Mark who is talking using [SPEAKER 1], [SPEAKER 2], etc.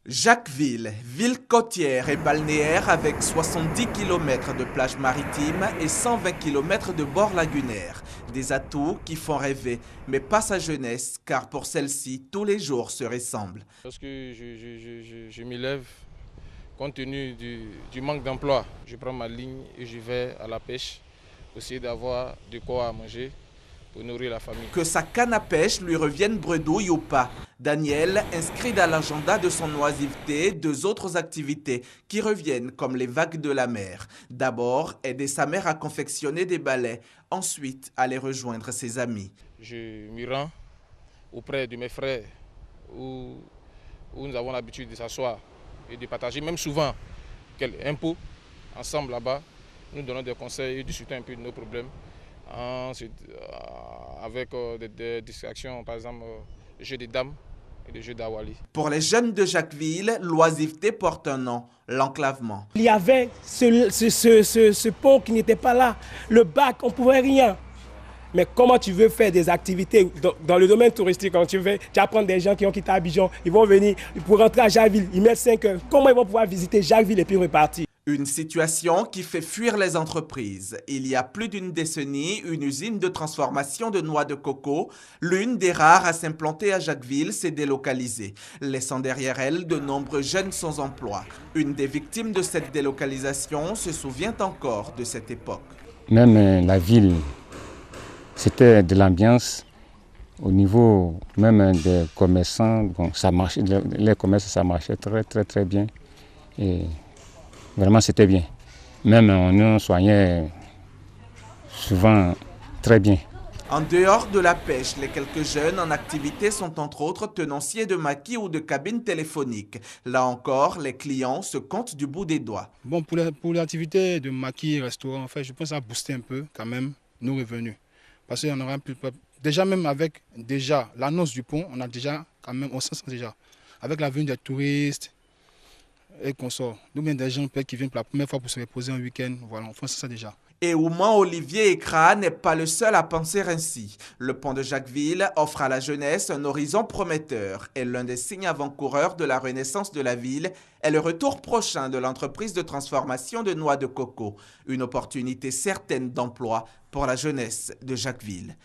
[SPEAKER 1] Jacquesville, ville côtière et balnéaire avec 70 km de plage maritime et 120 km de bord lagunaire. Des atouts qui font rêver, mais pas sa jeunesse, car pour celle-ci, tous les jours se ressemblent.
[SPEAKER 2] Lorsque je m'y lève, compte tenu du manque d'emploi, je prends ma ligne et je vais à la pêche pour essayer d'avoir de quoi manger pour nourrir la famille.
[SPEAKER 1] Que sa canne à pêche lui revienne bredouille ou pas, Daniel inscrit dans l'agenda de son oisiveté deux autres activités qui reviennent comme les vagues de la mer. D'abord, aider sa mère à confectionner des balais, ensuite aller rejoindre ses amis.
[SPEAKER 2] Je m'y rends auprès de mes frères où nous avons l'habitude de s'asseoir et de partager, même souvent, un pot ensemble là-bas. Nous donnons des conseils et discutons un peu de nos problèmes. Ensuite, avec des distractions, par exemple, le jeu des dames et le jeu d'Awali.
[SPEAKER 1] Pour les jeunes de Jacquesville, l'oisiveté porte un nom, l'enclavement.
[SPEAKER 3] Il y avait ce pont qui n'était pas là, le bac, on ne pouvait rien. Mais comment tu veux faire des activités dans le domaine touristique, quand tu apprends des gens qui ont quitté Abidjan, ils vont venir pour rentrer à Jacquesville, ils mettent 5 heures. Comment ils vont pouvoir visiter Jacquesville et puis repartir?
[SPEAKER 1] Une situation qui fait fuir les entreprises. Il y a plus d'une décennie, une usine de transformation de noix de coco, l'une des rares à s'implanter à Jacquesville, s'est délocalisée, laissant derrière elle de nombreux jeunes sans emploi. Une des victimes de cette délocalisation se souvient encore de cette époque.
[SPEAKER 4] Même la ville, c'était de l'ambiance. Au niveau même des commerçants, bon, ça marchait, les commerces, ça marchait très bien. Et vraiment, c'était bien. Même on nous soignait souvent très bien.
[SPEAKER 1] En dehors de la pêche, les quelques jeunes en activité sont entre autres tenanciers de maquis ou de cabines téléphoniques. Là encore, les clients se comptent du bout des doigts.
[SPEAKER 5] Bon, pour l'activité de maquis, restaurant, en fait, je pense que ça a boosté un peu quand même nos revenus. Parce qu'on aura déjà même avec l'annonce du pont, on a déjà quand même, on sent déjà. Avec la venue des touristes et consorts. Nous, bien des gens qui viennent pour la première fois pour se reposer un week-end, voilà, on fait ça déjà.
[SPEAKER 1] Et Ouman Olivier Ekra n'est pas le seul à penser ainsi. Le pont de Jacquesville offre à la jeunesse un horizon prometteur et l'un des signes avant-coureurs de la renaissance de la ville est le retour prochain de l'entreprise de transformation de noix de coco. Une opportunité certaine d'emploi pour la jeunesse de Jacquesville.